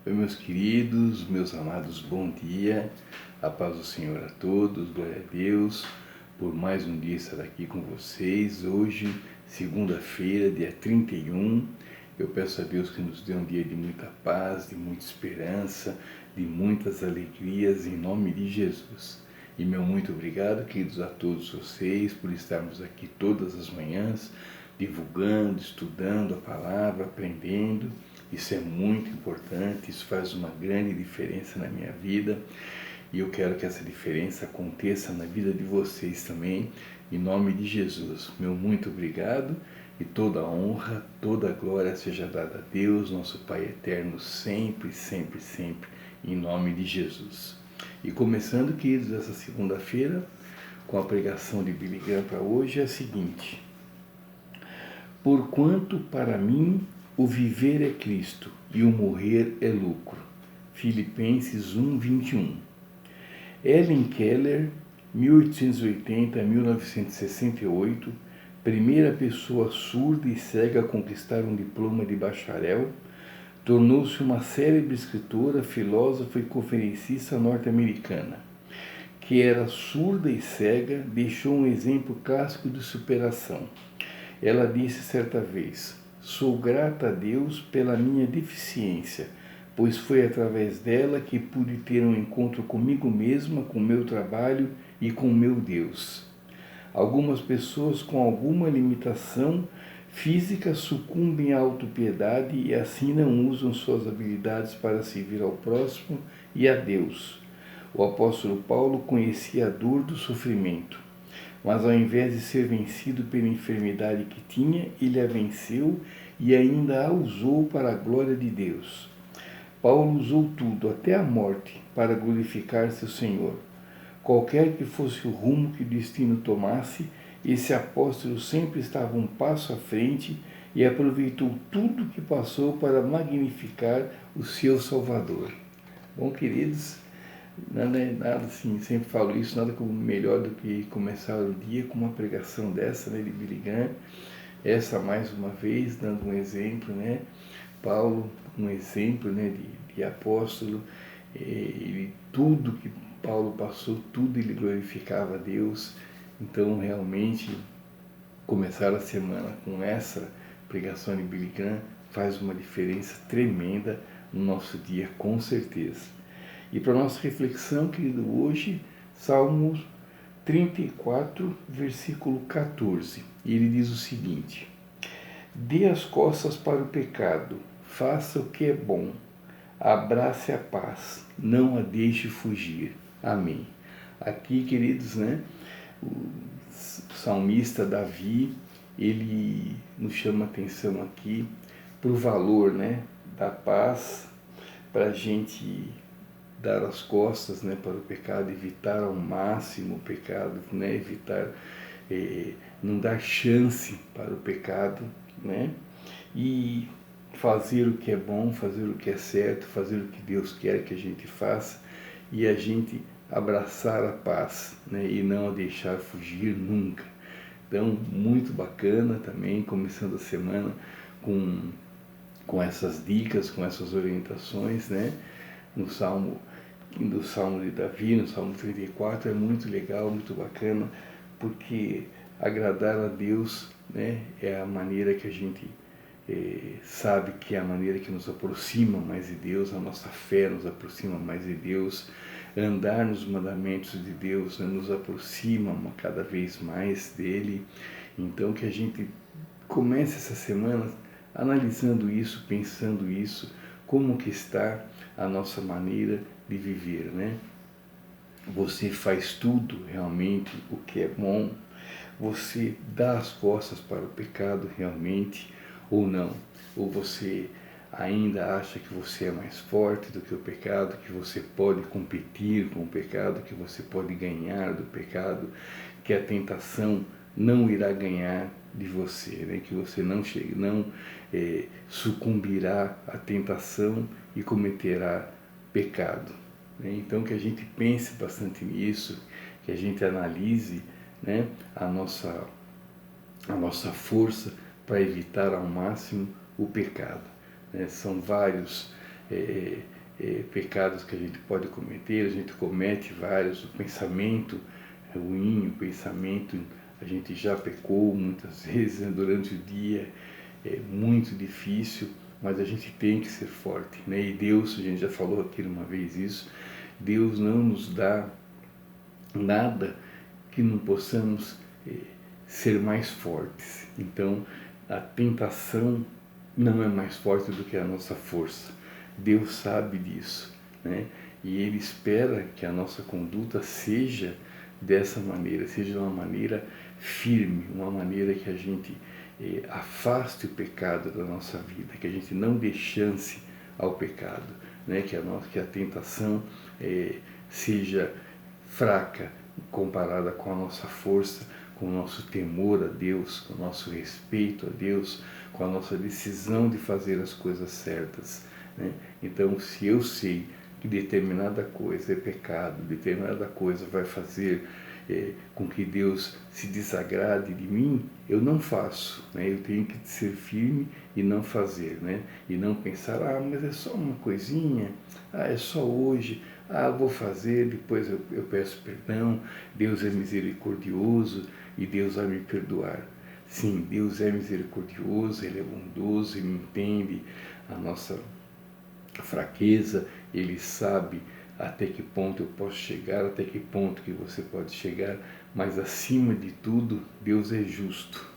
Oi, meus queridos, meus amados, bom dia, a paz do Senhor a todos, glória a Deus, por mais um dia estar aqui com vocês. Hoje, segunda-feira, dia 31, eu peço a Deus que nos dê um dia de muita paz, de muita esperança, de muitas alegrias, em nome de Jesus. E meu muito obrigado, queridos, a todos vocês, por estarmos aqui todas as manhãs, divulgando, estudando a palavra, aprendendo. Isso é muito importante, isso faz uma grande diferença na minha vida e eu quero que essa diferença aconteça na vida de vocês também, em nome de Jesus. Meu muito obrigado e toda a honra, toda a glória seja dada a Deus, nosso Pai eterno, sempre, sempre, sempre, em nome de Jesus. E começando, queridos, essa segunda-feira, com a pregação de Billy Graham para hoje, é a seguinte: porquanto para mim o viver é Cristo e o morrer é lucro. Filipenses 1:21. Helen Keller, 1880-1968, primeira pessoa surda e cega a conquistar um diploma de bacharel, tornou-se uma célebre escritora, filósofa e conferencista norte-americana. Que era surda e cega, deixou um exemplo clássico de superação. Ela disse certa vez: sou grata a Deus pela minha deficiência, pois foi através dela que pude ter um encontro comigo mesma, com o meu trabalho e com o meu Deus. Algumas pessoas com alguma limitação física sucumbem à autopiedade e assim não usam suas habilidades para servir ao próximo e a Deus. O apóstolo Paulo conhecia a dor do sofrimento, mas ao invés de ser vencido pela enfermidade que tinha, ele a venceu e ainda a usou para a glória de Deus. Paulo usou tudo, até a morte, para glorificar seu Senhor. Qualquer que fosse o rumo que o destino tomasse, esse apóstolo sempre estava um passo à frente e aproveitou tudo que passou para magnificar o seu Salvador. Bom, queridos, nada assim, sempre falo isso, nada como melhor do que começar o dia com uma pregação dessa, de Billy Graham. Essa mais uma vez, dando um exemplo, Paulo, um exemplo, de apóstolo, ele, tudo que Paulo passou, tudo ele glorificava a Deus. Então, realmente, começar a semana com essa pregação de Billy Graham faz uma diferença tremenda no nosso dia, com certeza. E para a nossa reflexão, querido, hoje, Salmos 34, versículo 14. E ele diz o seguinte: dê as costas para o pecado, faça o que é bom, abrace a paz, não a deixe fugir. Amém. Aqui, queridos, o salmista Davi, ele nos chama a atenção aqui para o valor, da paz, para a gente dar as costas, para o pecado, evitar ao máximo o pecado, evitar, não dar chance para o pecado, e fazer o que é bom, fazer o que é certo, fazer o que Deus quer que a gente faça e a gente abraçar a paz, e não a deixar fugir nunca. Então, muito bacana também, começando a semana com essas dicas, com essas orientações, no Salmo de Davi, no Salmo 34, é muito legal, muito bacana, porque agradar a Deus, é a maneira que a gente sabe que é a maneira que nos aproxima mais de Deus, a nossa fé nos aproxima mais de Deus, andar nos mandamentos de Deus, nos aproxima cada vez mais dele. Então, que a gente comece essa semana analisando isso, pensando isso, como que está a nossa maneira de viver, Você faz tudo realmente o que é bom? Você dá as costas para o pecado realmente ou não? Ou você ainda acha que você é mais forte do que o pecado, que você pode competir com o pecado, que você pode ganhar do pecado, que a tentação não irá ganhar de você, que você não sucumbirá à tentação e cometerá pecado. Então, que a gente pense bastante nisso, que a gente analise a nossa força para evitar ao máximo o pecado. São vários pecados que a gente pode cometer, a gente comete vários, o pensamento ruim, o pensamento, a gente já pecou muitas vezes, né, durante o dia, é muito difícil, mas a gente tem que ser forte, né? E Deus, a gente já falou aqui uma vez isso, Deus não nos dá nada que não possamos ser mais fortes. Então, a tentação não é mais forte do que a nossa força. Deus sabe disso, né? E Ele espera que a nossa conduta seja dessa maneira, seja uma maneira firme, uma maneira que a gente afaste o pecado da nossa vida, que a gente não dê chance ao pecado, né? Que a tentação seja fraca comparada com a nossa força, com o nosso temor a Deus, com o nosso respeito a Deus, com a nossa decisão de fazer as coisas certas, né? Então, se eu sei que determinada coisa é pecado, determinada coisa vai fazer com que Deus se desagrade de mim, eu não faço, né? Eu tenho que ser firme e não fazer, né? E não pensar, mas é só uma coisinha, é só hoje, eu vou fazer, depois eu peço perdão, Deus é misericordioso e Deus vai me perdoar. Sim, Deus é misericordioso, Ele é bondoso, Ele entende a nossa fraqueza, Ele sabe até que ponto eu posso chegar, até que ponto que você pode chegar, mas acima de tudo, Deus é justo.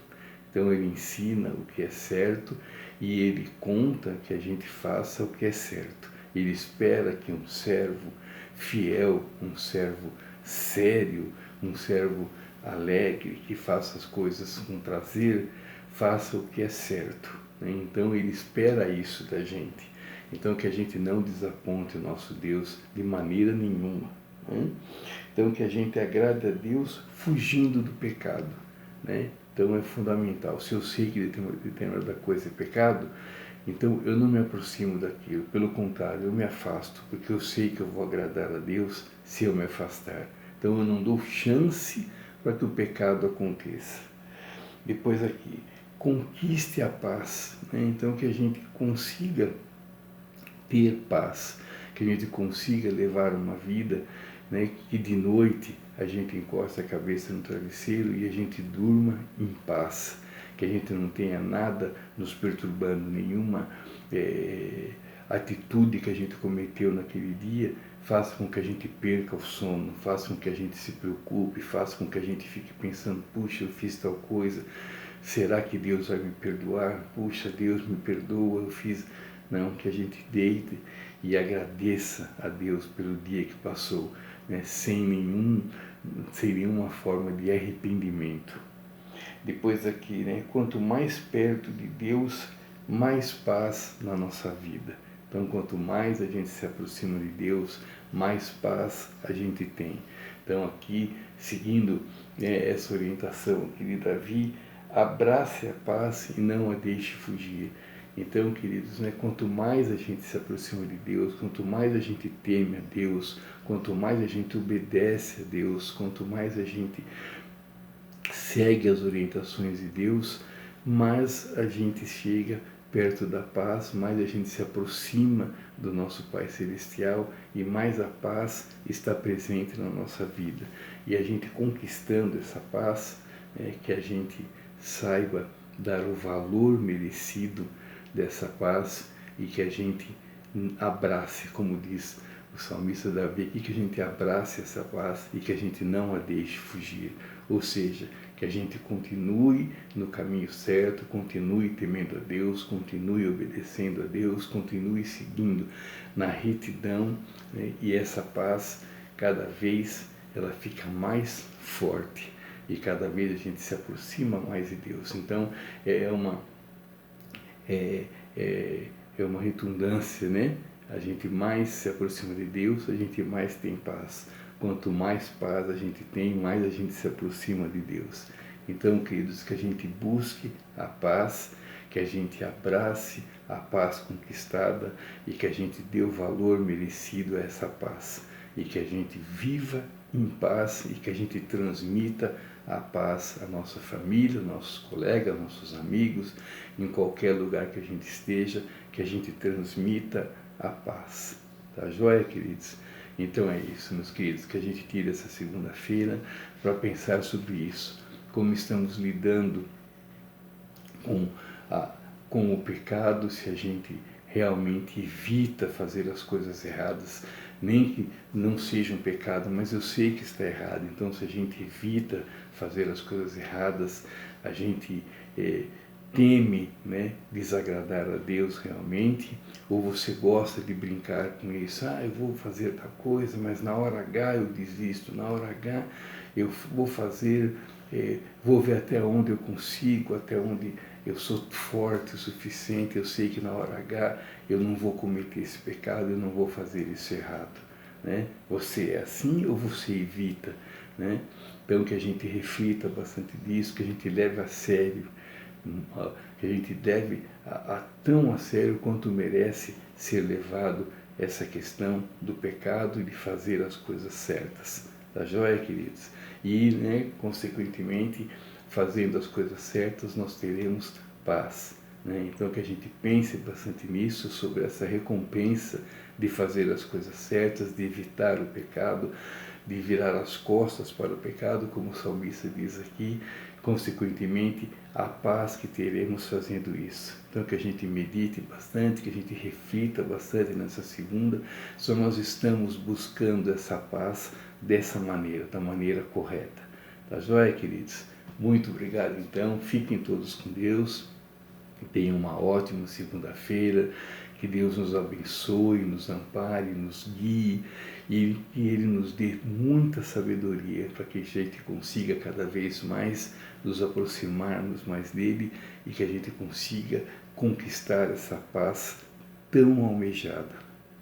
Então Ele ensina o que é certo e Ele conta que a gente faça o que é certo. Ele espera que um servo fiel, um servo sério, um servo alegre, que faça as coisas com prazer, faça o que é certo, né? Então Ele espera isso da gente. Então que a gente não desaponte o nosso Deus de maneira nenhuma, né? Então que a gente agrade a Deus fugindo do pecado, né? Então é fundamental. Se eu sei que determinada coisa é pecado, então eu não me aproximo daquilo. Pelo contrário, eu me afasto, porque eu sei que eu vou agradar a Deus se eu me afastar. Então eu não dou chance para que o pecado aconteça. Depois aqui, conquiste a paz, né? Então que a gente consiga ter paz, que a gente consiga levar uma vida, né, que de noite a gente encosta a cabeça no travesseiro e a gente durma em paz, que a gente não tenha nada nos perturbando, nenhuma atitude que a gente cometeu naquele dia faça com que a gente perca o sono, faça com que a gente se preocupe, faça com que a gente fique pensando, puxa, eu fiz tal coisa, será que Deus vai me perdoar? Puxa, Deus me perdoa, eu fiz... Não, que a gente deite e agradeça a Deus pelo dia que passou, né, sem nenhuma forma de arrependimento. Depois aqui, né, quanto mais perto de Deus, mais paz na nossa vida. Então, quanto mais a gente se aproxima de Deus, mais paz a gente tem. Então, aqui, seguindo essa orientação aqui de Davi, abrace a paz e não a deixe fugir. Então, queridos, né, quanto mais a gente se aproxima de Deus, quanto mais a gente teme a Deus, quanto mais a gente obedece a Deus, quanto mais a gente segue as orientações de Deus, mais a gente chega perto da paz, mais a gente se aproxima do nosso Pai Celestial e mais a paz está presente na nossa vida. E a gente conquistando essa paz, que a gente saiba dar o valor merecido dessa paz e que a gente abrace, como diz o salmista Davi aqui, que a gente abrace essa paz e que a gente não a deixe fugir. Ou seja, que a gente continue no caminho certo, continue temendo a Deus, continue obedecendo a Deus, continue seguindo na retidão, né? E essa paz, cada vez, ela fica mais forte e cada vez a gente se aproxima mais de Deus. Então, é uma redundância, né? A gente mais se aproxima de Deus, a gente mais tem paz. Quanto mais paz a gente tem, mais a gente se aproxima de Deus. Então, queridos, que a gente busque a paz, que a gente abrace a paz conquistada e que a gente dê o valor merecido a essa paz. E que a gente viva em paz e que a gente transmita a paz à nossa família, nossos colegas, nossos amigos, em qualquer lugar que a gente esteja, que a gente transmita a paz. Tá joia, queridos? Então é isso, meus queridos, que a gente tire essa segunda-feira para pensar sobre isso. Como estamos lidando com, com o pecado, se a gente realmente evita fazer as coisas erradas, nem que não seja um pecado, mas eu sei que está errado. Então, se a gente evita fazer as coisas erradas, a gente teme, né, desagradar a Deus realmente, ou você gosta de brincar com isso, eu vou fazer tal coisa, mas na hora H eu desisto, na hora H eu vou fazer, vou ver até onde eu consigo, até onde eu sou forte o suficiente, eu sei que na hora H eu não vou cometer esse pecado, eu não vou fazer isso errado. Né? Você é assim ou você evita? Né? Então que a gente reflita bastante disso, que a gente leve a sério, que a gente deve tão a sério quanto merece ser levado essa questão do pecado e de fazer as coisas certas. Tá joia, queridos? E, né, consequentemente, fazendo as coisas certas, nós teremos paz. Né? Então, que a gente pense bastante nisso, sobre essa recompensa de fazer as coisas certas, de evitar o pecado, de virar as costas para o pecado, como o salmista diz aqui, consequentemente, a paz que teremos fazendo isso. Então, que a gente medite bastante, que a gente reflita bastante nessa segunda, só nós estamos buscando essa paz dessa maneira, da maneira correta. Tá joia, queridos? Muito obrigado, então. Fiquem todos com Deus. Tenham uma ótima segunda-feira. Que Deus nos abençoe, nos ampare, nos guie e que Ele nos dê muita sabedoria para que a gente consiga cada vez mais nos aproximarmos mais dele e que a gente consiga conquistar essa paz tão almejada.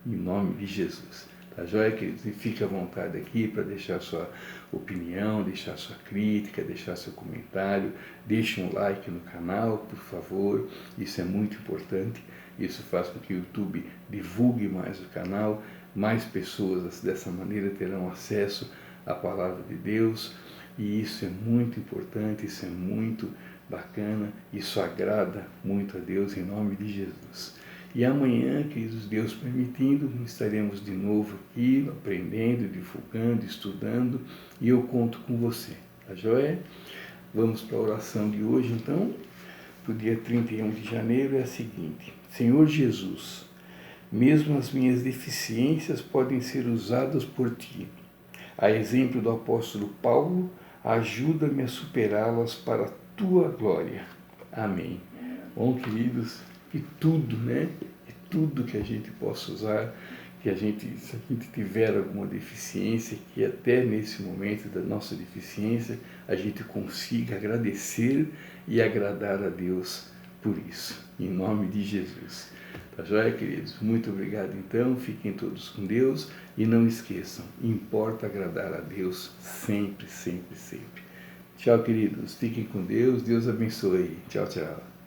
Em nome de Jesus. Tá joia, queridos? E fique à vontade aqui para deixar sua opinião, deixar sua crítica, deixar seu comentário. Deixe um like no canal, por favor. Isso é muito importante. Isso faz com que o YouTube divulgue mais o canal. Mais pessoas dessa maneira terão acesso à palavra de Deus. E isso é muito importante, isso é muito bacana. Isso agrada muito a Deus em nome de Jesus. E amanhã, queridos, Deus permitindo, estaremos de novo aqui, aprendendo, divulgando, estudando, e eu conto com você, tá joia? Vamos para a oração de hoje, então, para o dia 31 de janeiro, é a seguinte: Senhor Jesus, mesmo as minhas deficiências podem ser usadas por Ti. A exemplo do apóstolo Paulo, ajuda-me a superá-las para a Tua glória. Amém. Bom, queridos, que tudo, né? Que tudo que a gente possa usar, que se a gente tiver alguma deficiência, que até nesse momento da nossa deficiência, a gente consiga agradecer e agradar a Deus por isso. Em nome de Jesus. Tá joia, queridos? Muito obrigado, então. Fiquem todos com Deus e não esqueçam, importa agradar a Deus sempre, sempre, sempre. Tchau, queridos. Fiquem com Deus. Deus abençoe. Tchau, tchau.